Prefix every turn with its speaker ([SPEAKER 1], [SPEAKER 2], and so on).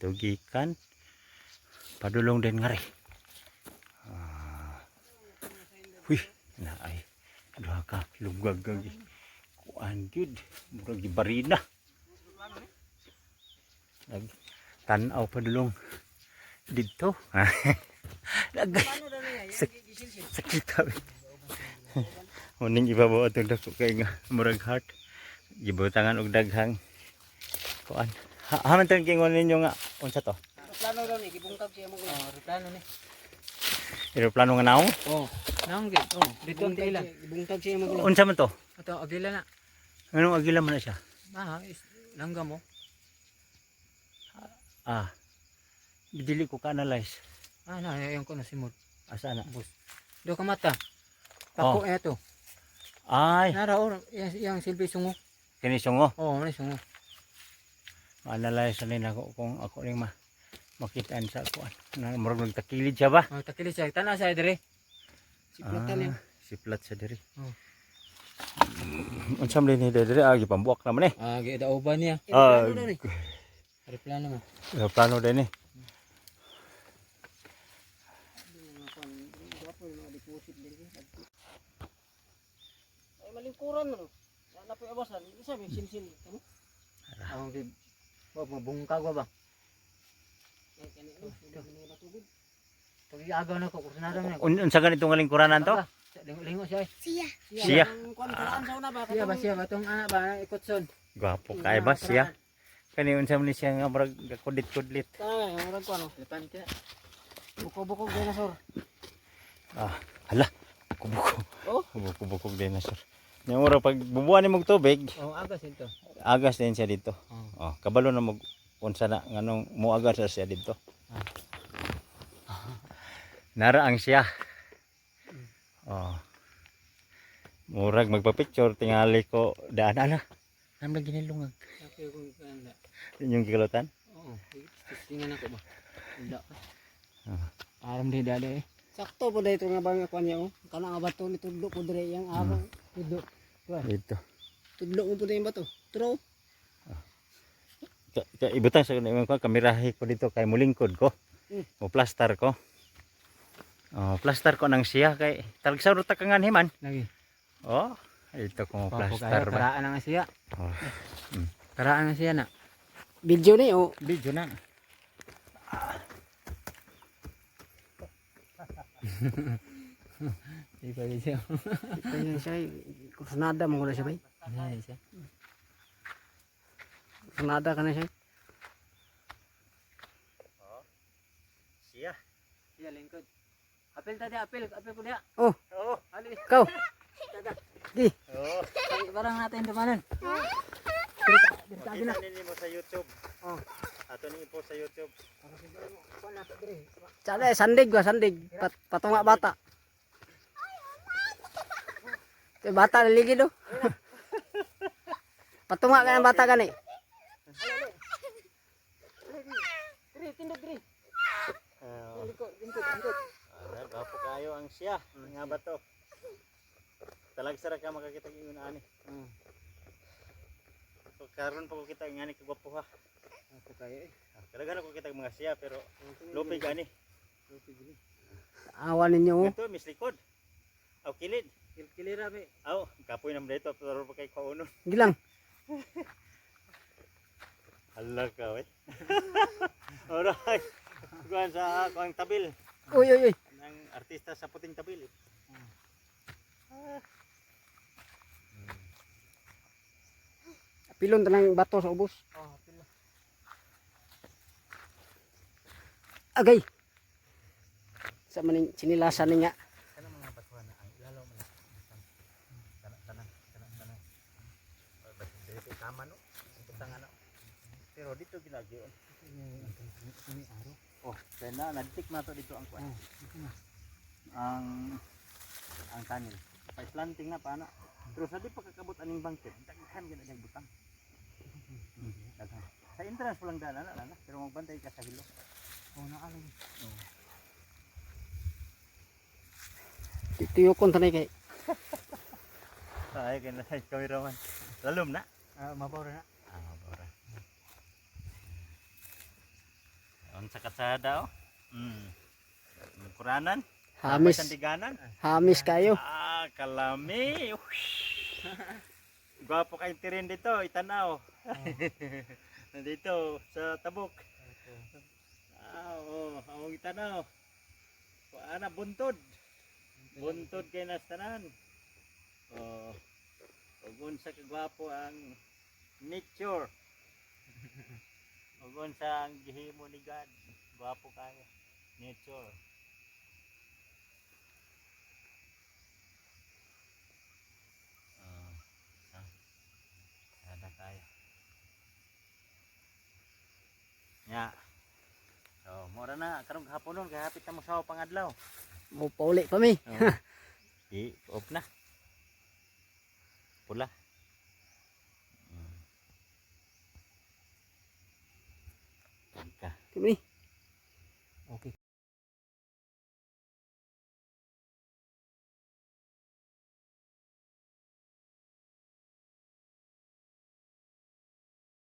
[SPEAKER 1] dito gikan padulong din nga rin. Uy, naay duha ka lugag kag kuan gyud murag gibarina. Nag tan-aw padulong dito. Lagay sakit tabi. Muning ibabaw atong dako kay nga murag heart. Gibutangan og daghang kuan. Haman tang kingon ninyo nga unsa to?
[SPEAKER 2] Plano daw ni gibungkag siya mo. Plano ni.
[SPEAKER 1] Eroplano nga naong?
[SPEAKER 2] Oh, naong gid. Oh, dito ang ilan. Gibungkag siya mo.
[SPEAKER 1] Unsa man to?
[SPEAKER 2] Ato agila na.
[SPEAKER 1] Anong agila man na siya?
[SPEAKER 2] Langga mo.
[SPEAKER 1] Dili ko ka-analyze.
[SPEAKER 2] Na ayon ko na simod.
[SPEAKER 1] Asa na?
[SPEAKER 2] Bus. Do ka mata. Pako eto.
[SPEAKER 1] Ay,
[SPEAKER 2] Nara or yang silbi sungo.
[SPEAKER 1] kini sungo.
[SPEAKER 2] Oh, ni sungo.
[SPEAKER 1] Analyze na ako kung ako ring makitaan sa kuan. Na murag nagtakilid siya ba?
[SPEAKER 2] Oh, takili siya. Tana siya dire. Siplatan niya.
[SPEAKER 1] Siplat sa diri.
[SPEAKER 2] Oh.
[SPEAKER 1] Unsam din ni diri gipambuak naman eh.
[SPEAKER 2] Gida uban niya.
[SPEAKER 1] Plano
[SPEAKER 2] daw ni. Plano mo.
[SPEAKER 1] Plano din eh.
[SPEAKER 2] Ay malingkuran mo. Ana po abasan. Isa may simsim. Tamo. Di mabungkag ba? Ay kanino tubig. Tubig agaw na ko kursanada man.
[SPEAKER 1] Unsa ganitong lingkuranan to?
[SPEAKER 2] Lingo siya.
[SPEAKER 1] Siya.
[SPEAKER 2] Siya ba tong ana ba ikotson.
[SPEAKER 1] Gwapo kay ba siya? Kani unsa man ni siya nga murag kudlit-kudlit.
[SPEAKER 2] Murag ko ano. Lepante. Buko-buko dinosaur.
[SPEAKER 1] Hala. Buko-buko. Oh, buko-buko dinosaur. Nya mura pag bubuan nimog tubig.
[SPEAKER 2] Agas ito.
[SPEAKER 1] Agas din siya dito. Kabalo na mag unsa na nganong muagas siya dito. Nara ang siya. Murag magpa-picture tingali ko daan ala. Nam lagi nilungag. Yung kikalotan?
[SPEAKER 2] Oo. Tingnan ako ba. Wala. Aram di dali eh. Sakto po dito nga bang kuan niya oh. Kana nga bato ni tudlo ko dire yang abang tudlo.
[SPEAKER 1] Dito.
[SPEAKER 2] Tudlo mo po yung bato. Turo.
[SPEAKER 1] Ibutang sa kanang ko kamerahe ko dito kay mulingkod ko. Mo plaster ko. Plaster ko nang siya kay talagsaw ta kangan himan.
[SPEAKER 2] Lagi.
[SPEAKER 1] Ito ko mo plaster ba.
[SPEAKER 2] Karaan na nga siya. Karaan na siya na. Video ni oh.
[SPEAKER 1] Video na.
[SPEAKER 2] Iba siya. Kanya siya kursunada mo na siya bay. Siya. Kursunada ka na siya.
[SPEAKER 1] Siya.
[SPEAKER 2] Siya lingkod. Apel tadi apel ko dia. Ali. Kau. Di. Barang natin dumanan.
[SPEAKER 1] Kita nini mo sa YouTube. Ato ni po sa YouTube.
[SPEAKER 2] Cale sandig patunga bata. Bata lagi do. Patunga kan bata kan ni. Diri. Lingkod.
[SPEAKER 1] Gapo kayo ang siya. Nga ba to? Talagsara ka makakita ng ani. So karon pa ko kita ng ani kagwapo ha.
[SPEAKER 2] Ako kaya eh.
[SPEAKER 1] Kadaghan ko kita mga siya pero lupig ani.
[SPEAKER 2] Awan ninyo.
[SPEAKER 1] Ito mislikod. Aw kilid.
[SPEAKER 2] Kilira be.
[SPEAKER 1] Aw kapoy nam dito pero pa kay kauno.
[SPEAKER 2] Gilang.
[SPEAKER 1] Hala ka we. Alright. Kuan sa kuang tabil.
[SPEAKER 2] Uy.
[SPEAKER 1] Ang artista sa puting tabil.
[SPEAKER 2] Pilon tanang bato sa ubos. Pilon. Agay. Sa maning sinilasan niya.
[SPEAKER 1] Kana mga batuhan na ang ilalaw man. Tanang. Dito tama no. Putang ano. Pero dito ginagyo.
[SPEAKER 2] Ini aro.
[SPEAKER 1] Kaya nagtik na to dito ang kuan. Ang kanil. Pay planting na paano. Pero sa di pa kakabot aning bangkit, daghan gyud ang butang. Daghan. Sa entrance pa lang dala na, pero magbantay ka sa hilo.
[SPEAKER 2] Naalim. Tiyukon tanay kay.
[SPEAKER 1] Ay kay na sa cameraman. Lalom na.
[SPEAKER 2] Mabawra na.
[SPEAKER 1] Mabora. Ang sa kasada oh. Kuranan.
[SPEAKER 3] Hamis.
[SPEAKER 1] Sandiganan.
[SPEAKER 3] Hamis kayo.
[SPEAKER 1] Ah, kalami. Gwapo kayong tirin dito, itanaw. Nandito sa tabok. Ang itanaw. Ana buntod. Buntod kay nastanan. Oh. Ugon sa kagwapo ang nature. Ugon sa ang gihimo ni God. Gwapo kayo. Nature. Sada kayo. Ya. So, mura na karong hapon nun kay hapit na mo sa pangadlaw.
[SPEAKER 3] Mo pauli pa mi.
[SPEAKER 1] Off na. Pula. Ka.
[SPEAKER 3] Kami.